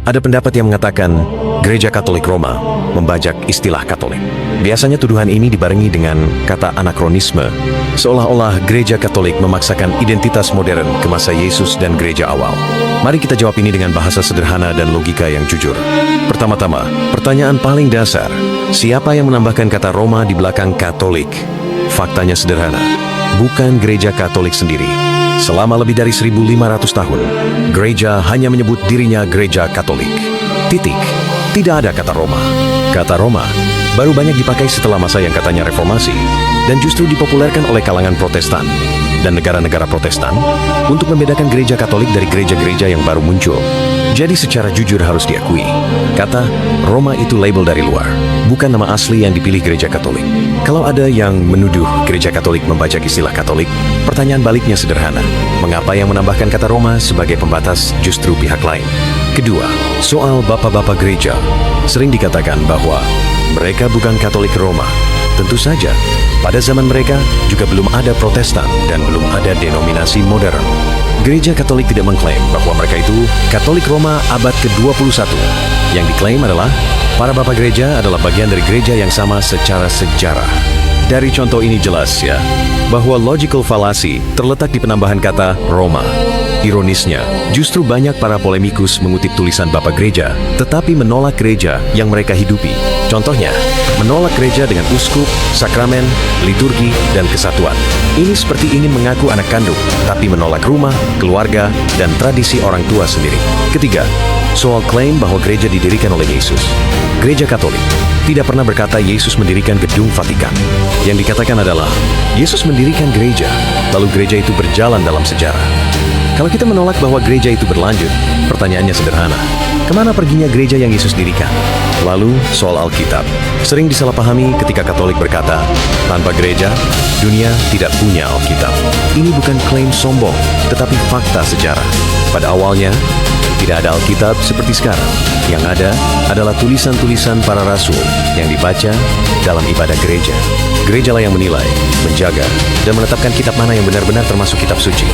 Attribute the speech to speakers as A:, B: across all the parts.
A: Ada pendapat yang mengatakan Gereja Katolik Roma membajak istilah Katolik. Biasanya tuduhan ini dibarengi dengan kata anakronisme, seolah-olah Gereja Katolik memaksakan identitas modern ke masa Yesus dan gereja awal. Mari kita jawab ini dengan bahasa sederhana dan logika yang jujur. Pertama-tama, pertanyaan paling dasar, siapa yang menambahkan kata Roma di belakang Katolik? Faktanya sederhana, bukan Gereja Katolik sendiri. Selama lebih dari 1500 tahun, gereja hanya menyebut dirinya Gereja Katolik. Titik. Tidak ada kata Roma. Kata Roma baru banyak dipakai setelah masa yang katanya reformasi dan justru dipopulerkan oleh kalangan Protestan dan negara-negara Protestan untuk membedakan gereja Katolik dari gereja-gereja yang baru muncul. Jadi secara jujur harus diakui, kata Roma itu label dari luar, bukan nama asli yang dipilih gereja Katolik. Kalau ada yang menuduh gereja Katolik membajak istilah Katolik, pertanyaan baliknya sederhana. Mengapa yang menambahkan kata Roma sebagai pembatas justru pihak lain? Kedua, soal bapak-bapak gereja. Sering dikatakan bahwa mereka bukan Katolik Roma. Tentu saja, pada zaman mereka juga belum ada Protestan dan belum ada denominasi modern. Gereja Katolik tidak mengklaim bahwa mereka itu Katolik Roma abad ke-21. Yang diklaim adalah para bapak gereja adalah bagian dari gereja yang sama secara sejarah. Dari contoh ini jelas ya, bahwa logical fallacy terletak di penambahan kata Roma. Ironisnya, justru banyak para polemikus mengutip tulisan bapak gereja, tetapi menolak gereja yang mereka hidupi. Contohnya, menolak gereja dengan uskup, sakramen, liturgi, dan kesatuan. Ini seperti ingin mengaku anak kandung, tapi menolak rumah, keluarga, dan tradisi orang tua sendiri. Ketiga, soal klaim bahwa gereja didirikan oleh Yesus. Gereja Katolik tidak pernah berkata Yesus mendirikan gedung Vatikan. Yang dikatakan adalah, Yesus mendirikan gereja, lalu gereja itu berjalan dalam sejarah. Kalau kita menolak bahwa gereja itu berlanjut, pertanyaannya sederhana. Kemana perginya gereja yang Yesus dirikan? Lalu, soal Alkitab. Sering disalahpahami ketika Katolik berkata, tanpa gereja, dunia tidak punya Alkitab. Ini bukan klaim sombong, tetapi fakta sejarah. Pada awalnya, tidak ada Alkitab seperti sekarang. Yang ada adalah tulisan-tulisan para rasul yang dibaca dalam ibadah gereja. Gerejalah yang menilai, menjaga, dan menetapkan kitab mana yang benar-benar termasuk kitab suci.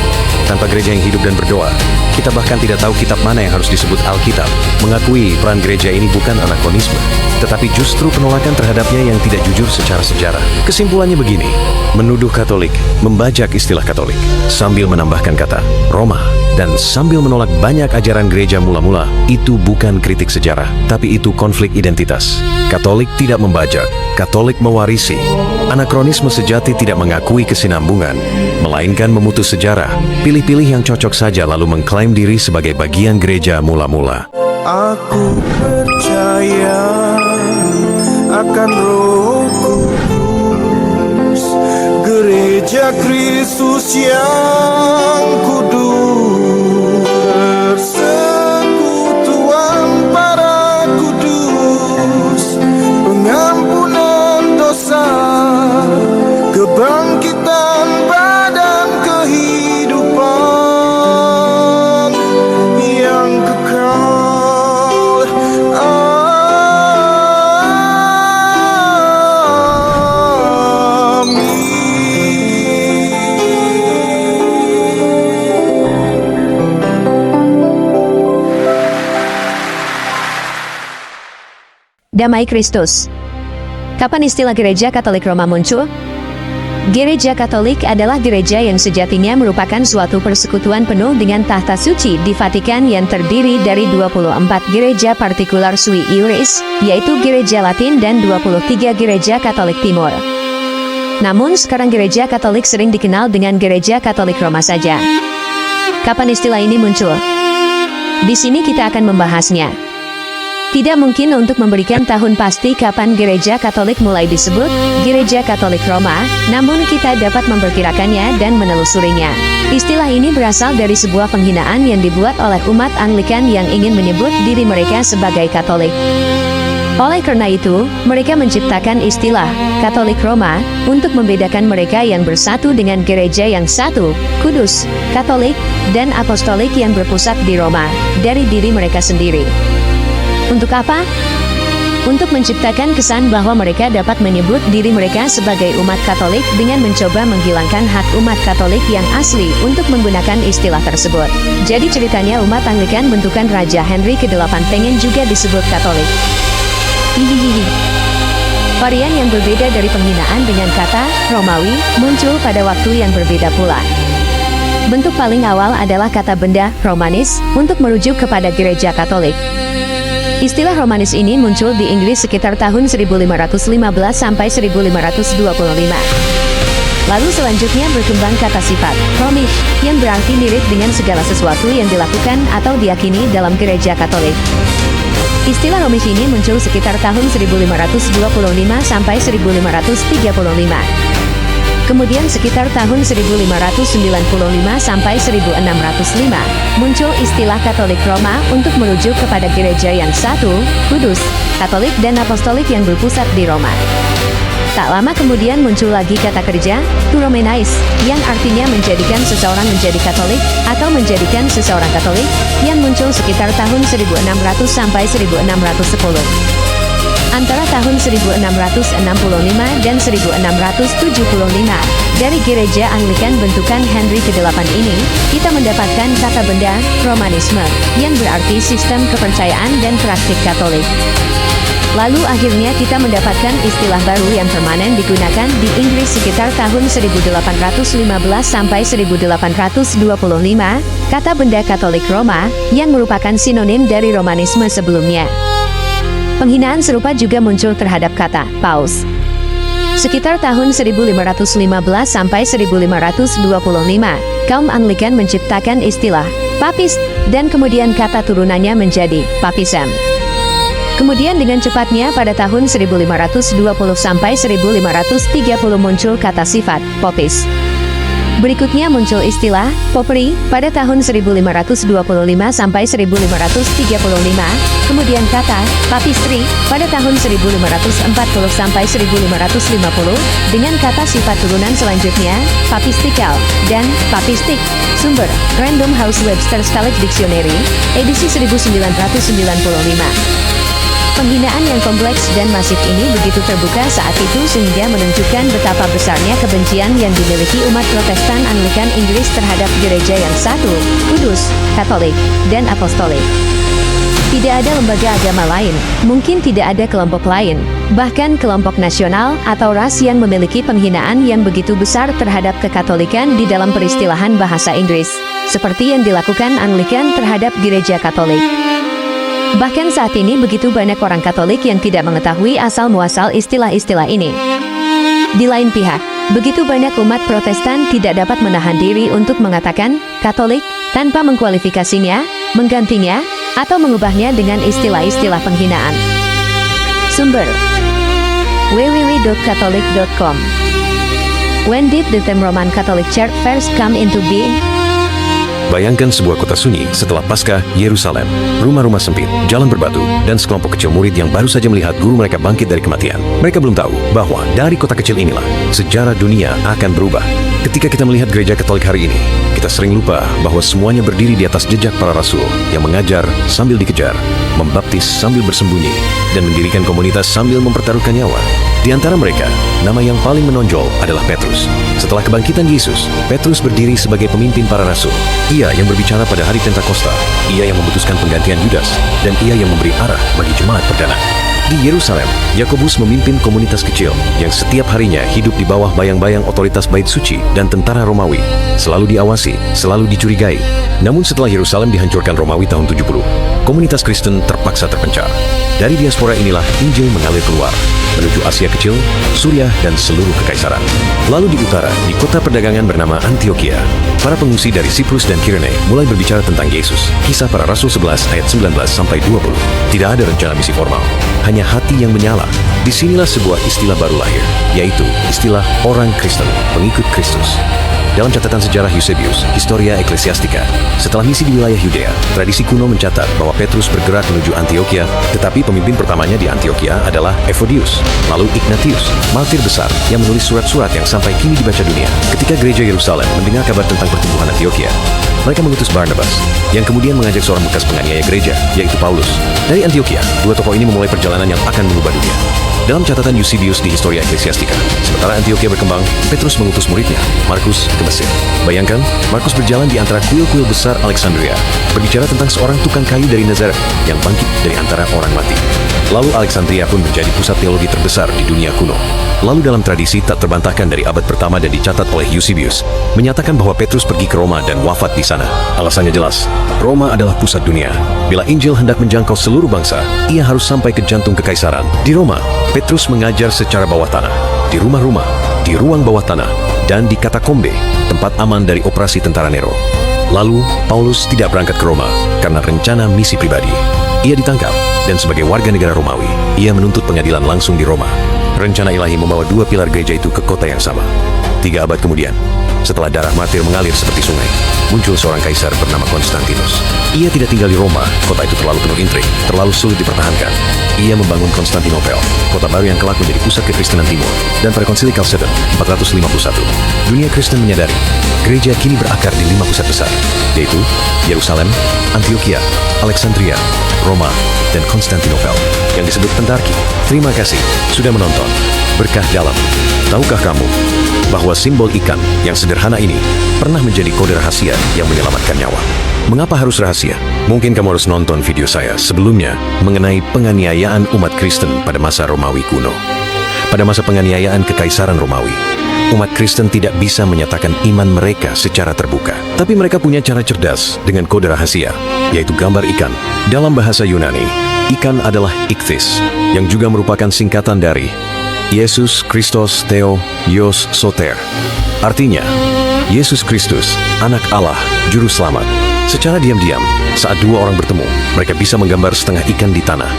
A: Tanpa gereja yang hidup dan berdoa, kita bahkan tidak tahu kitab mana yang harus disebut Alkitab. Mengakui peran gereja ini bukan anakronisme, tetapi justru penolakan terhadapnya yang tidak jujur secara sejarah. Kesimpulannya begini, menuduh Katolik membajak istilah Katolik, sambil menambahkan kata Roma, dan sambil menolak banyak ajaran gereja mula-mula, itu bukan kritik sejarah, tapi itu konflik identitas. Katolik tidak membajak, Katolik mewarisi. Anakronisme sejati tidak mengakui kesinambungan, melainkan memutus sejarah, pilih-pilih yang cocok saja lalu mengklaim diri sebagai bagian gereja mula-mula.
B: Aku percaya akan Roh Kudus, Gereja Kristus yang kudus, persekutuan para kudus, pengampunan dosa, kebangkitan badan, kehidupan yang kekal.
C: Damai Kristus. Kapan istilah Gereja Katolik Roma muncul? Gereja Katolik adalah gereja yang sejatinya merupakan suatu persekutuan penuh dengan tahta suci di Vatikan yang terdiri dari 24 gereja partikular sui iuris, yaitu gereja Latin dan 23 gereja Katolik Timur. Namun sekarang gereja Katolik sering dikenal dengan Gereja Katolik Roma saja. Kapan istilah ini muncul? Di sini kita akan membahasnya. Tidak mungkin untuk memberikan tahun pasti kapan Gereja Katolik mulai disebut Gereja Katolik Roma, namun kita dapat memperkirakannya dan menelusurinya. Istilah ini berasal dari sebuah penghinaan yang dibuat oleh umat Anglikan yang ingin menyebut diri mereka sebagai Katolik. Oleh karena itu, mereka menciptakan istilah Katolik Roma untuk membedakan mereka yang bersatu dengan gereja yang satu, kudus, Katolik, dan apostolik yang berpusat di Roma, dari diri mereka sendiri. Untuk apa? untuk menciptakan kesan bahwa mereka dapat menyebut diri mereka sebagai umat Katolik dengan mencoba menghilangkan hak umat Katolik yang asli untuk menggunakan istilah tersebut. Jadi ceritanya umat Anglikan bentukan Raja Henry ke-8 pengen juga disebut Katolik. Hihihihi. Varian yang berbeda dari penghinaan dengan kata Romawi muncul pada waktu yang berbeda pula. Bentuk paling awal adalah kata benda Romanis untuk merujuk kepada gereja Katolik. Istilah Romanis ini muncul di Inggris sekitar tahun 1515 sampai 1525. Lalu selanjutnya berkembang kata sifat Romish yang berarti mirip dengan segala sesuatu yang dilakukan atau diyakini dalam gereja Katolik. Istilah Romish ini muncul sekitar tahun 1525 sampai 1535. Kemudian sekitar tahun 1595 sampai 1605, muncul istilah Katolik Roma untuk merujuk kepada gereja yang satu, kudus, Katolik dan Apostolik yang berpusat di Roma. Tak lama kemudian muncul lagi kata kerja, to Romanize, yang artinya menjadikan seseorang menjadi Katolik atau menjadikan seseorang Katolik, yang muncul sekitar tahun 1600 sampai 1610. Antara tahun 1665 dan 1675, dari gereja Anglikan bentukan Henry ke-8 ini, kita mendapatkan kata benda Romanisme, yang berarti sistem kepercayaan dan praktik Katolik. Lalu akhirnya kita mendapatkan istilah baru yang permanen digunakan di Inggris sekitar tahun 1815 sampai 1825, kata benda Katolik Roma, yang merupakan sinonim dari Romanisme sebelumnya. Penghinaan serupa juga muncul terhadap kata paus. Sekitar tahun 1515 sampai 1525, kaum Anglikan menciptakan istilah papist dan kemudian kata turunannya menjadi papism. Kemudian dengan cepatnya pada tahun 1520 sampai 1530 muncul kata sifat popis. Berikutnya muncul istilah popery pada tahun 1525 sampai 1535, kemudian kata papistry pada tahun 1540 sampai 1550, dengan kata sifat turunan selanjutnya papistikal dan papistik. Sumber Random House Webster's College Dictionary, edisi 1995. Penghinaan yang kompleks dan masif ini begitu terbuka saat itu sehingga menunjukkan betapa besarnya kebencian yang dimiliki umat Protestan Anglikan Inggris terhadap gereja yang satu, kudus, Katolik, dan Apostolik. Tidak ada lembaga agama lain, mungkin tidak ada kelompok lain, bahkan kelompok nasional atau ras yang memiliki penghinaan yang begitu besar terhadap kekatolikan di dalam peristilahan bahasa Inggris, seperti yang dilakukan Anglikan terhadap gereja Katolik. Bahkan saat ini begitu banyak orang Katolik yang tidak mengetahui asal-muasal istilah-istilah ini. Di lain pihak, begitu banyak umat Protestan tidak dapat menahan diri untuk mengatakan Katolik tanpa mengkualifikasinya, menggantinya, atau mengubahnya dengan istilah-istilah penghinaan. Sumber www.catholic.com. When did the term Roman Catholic Church first come into being?
A: Bayangkan sebuah kota sunyi setelah Paskah Yerusalem, rumah-rumah sempit, jalan berbatu, dan sekelompok kecil murid yang baru saja melihat guru mereka bangkit dari kematian. Mereka belum tahu bahwa dari kota kecil inilah sejarah dunia akan berubah. Ketika kita melihat gereja Katolik hari ini, kita sering lupa bahwa semuanya berdiri di atas jejak para rasul yang mengajar sambil dikejar, membaptis sambil bersembunyi, dan mendirikan komunitas sambil mempertaruhkan nyawa. Di antara mereka, nama yang paling menonjol adalah Petrus. Setelah kebangkitan Yesus, Petrus berdiri sebagai pemimpin para rasul. Ia yang berbicara pada hari Pentakosta, ia yang memutuskan penggantian Yudas, dan ia yang memberi arah bagi jemaat perdana. Di Yerusalem, Yakobus memimpin komunitas kecil yang setiap harinya hidup di bawah bayang-bayang otoritas bait suci dan tentara Romawi, selalu diawasi, selalu dicurigai. Namun setelah Yerusalem dihancurkan Romawi tahun 70, komunitas Kristen terpaksa terpencar. Dari diaspora inilah Injil mengalir keluar, menuju Asia Kecil, Suriah, dan seluruh kekaisaran. Lalu di utara, di kota perdagangan bernama Antioquia, para pengungsi dari Siprus dan Kirene mulai berbicara tentang Yesus. Kisah Para Rasul 11 ayat 19 sampai 20. Tidak ada rencana misi formal, hanya hati yang menyala. Disinilah sebuah istilah baru lahir, yaitu istilah orang Kristen, pengikut Kristus. Dalam catatan sejarah Eusebius, Historia Ecclesiastica, setelah misi di wilayah Yudea, tradisi kuno mencatat bahwa Petrus bergerak menuju Antioquia, tetapi pemimpin pertamanya di Antioquia adalah Evodius, lalu Ignatius, martir besar yang menulis surat-surat yang sampai kini dibaca dunia. Ketika gereja Yerusalem mendengar kabar tentang pertumbuhan Antioquia, mereka mengutus Barnabas, yang kemudian mengajak seorang bekas penganiaya gereja, yaitu Paulus. Dari Antioquia, dua tokoh ini memulai perjalanan perjalanan yang akan mengubah dunia. Dalam catatan Eusebius di Historia Ecclesiastica, sementara Antioquia berkembang, Petrus mengutus muridnya, Markus, ke Mesir. Bayangkan, Markus berjalan di antara kuil-kuil besar Alexandria, berbicara tentang seorang tukang kayu dari Nazaret yang bangkit dari antara orang mati. Lalu Alexandria pun menjadi pusat teologi terbesar di dunia kuno. Lalu dalam tradisi tak terbantahkan dari abad pertama dan dicatat oleh Eusebius, menyatakan bahwa Petrus pergi ke Roma dan wafat di sana. Alasannya jelas, Roma adalah pusat dunia. Bila Injil hendak menjangkau seluruh bangsa, ia harus sampai ke jantung kekaisaran. Di Roma, Petrus mengajar secara bawah tanah, di rumah-rumah, di ruang bawah tanah, dan di katakombe, tempat aman dari operasi tentara Nero. Lalu, Paulus tidak berangkat ke Roma karena rencana misi pribadi. Ia ditangkap, dan sebagai warga negara Romawi, ia menuntut pengadilan langsung di Roma. Rencana ilahi membawa dua pilar gereja itu ke kota yang sama. 3 abad kemudian, setelah darah martir mengalir seperti sungai, muncul seorang kaisar bernama Konstantinus. Ia tidak tinggal di Roma, kota itu terlalu penuh intrik, terlalu sulit dipertahankan. Ia membangun Konstantinopel, kota baru yang kelak menjadi pusat kekristenan timur. Dan pada konsili Chalcedon 451, dunia Kristen menyadari gereja kini berakar di 5 pusat besar, yaitu Yerusalem, Antioquia, Alexandria, Roma, dan Konstantinopel, yang disebut Pentarki. Terima kasih sudah menonton Berkah Dalam. Tahukah kamu bahwa simbol ikan yang sederhana ini pernah menjadi kode rahasia yang menyelamatkan nyawa? Mengapa harus rahasia? Mungkin kamu harus nonton video saya sebelumnya mengenai penganiayaan umat Kristen pada masa Romawi kuno. Pada masa penganiayaan kekaisaran Romawi, umat Kristen tidak bisa menyatakan iman mereka secara terbuka. Tapi mereka punya cara cerdas dengan kode rahasia, yaitu gambar ikan. Dalam bahasa Yunani, ikan adalah ichthys, yang juga merupakan singkatan dari Yesus Kristos Theo Ios Soter. Artinya, Yesus Kristus, anak Allah, juru selamat. Secara diam-diam, saat dua orang bertemu, mereka bisa menggambar setengah ikan di tanah.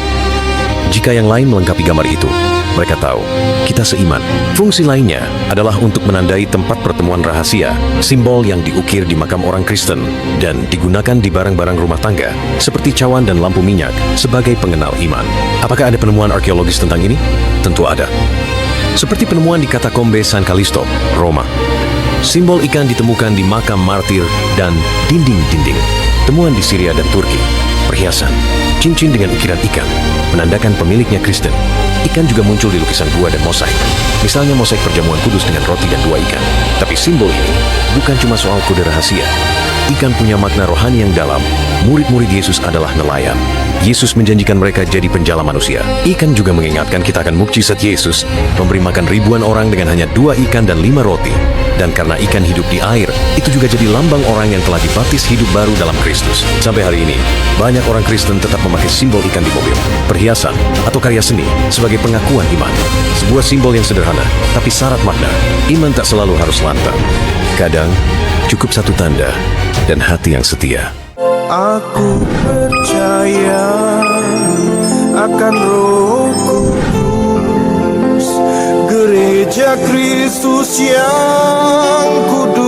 A: Jika yang lain melengkapi gambar itu, mereka tahu kita seiman. Fungsi lainnya adalah untuk menandai tempat pertemuan rahasia, simbol yang diukir di makam orang Kristen dan digunakan di barang-barang rumah tangga seperti cawan dan lampu minyak sebagai pengenal iman. Apakah ada penemuan arkeologis tentang ini? Tentu ada. Seperti penemuan di katakombe San Callisto, Roma. Simbol ikan ditemukan di makam martir dan dinding-dinding. Temuan di Syria dan Turki. Perhiasan, cincin dengan ukiran ikan, menandakan pemiliknya Kristen. Ikan juga muncul di lukisan gua dan mosaik. Misalnya mosaik perjamuan kudus dengan roti dan 2 ikan. Tapi simbol ini bukan cuma soal kode rahasia. Ikan punya makna rohani yang dalam. Murid-murid Yesus adalah nelayan. Yesus menjanjikan mereka jadi penjala manusia. Ikan juga mengingatkan kita akan mukjizat Yesus memberi makan ribuan orang dengan hanya 2 ikan dan 5 roti. Dan karena ikan hidup di air, itu juga jadi lambang orang yang telah dibaptis hidup baru dalam Kristus. Sampai hari ini, banyak orang Kristen tetap memakai simbol ikan di mobil, perhiasan, atau karya seni sebagai pengakuan iman. Sebuah simbol yang sederhana, tapi syarat makna. Iman tak selalu harus lantang. Kadang, cukup satu tanda dan hati yang setia.
B: Aku percaya akan Roh Kudus, Gereja Kristus yang kudus.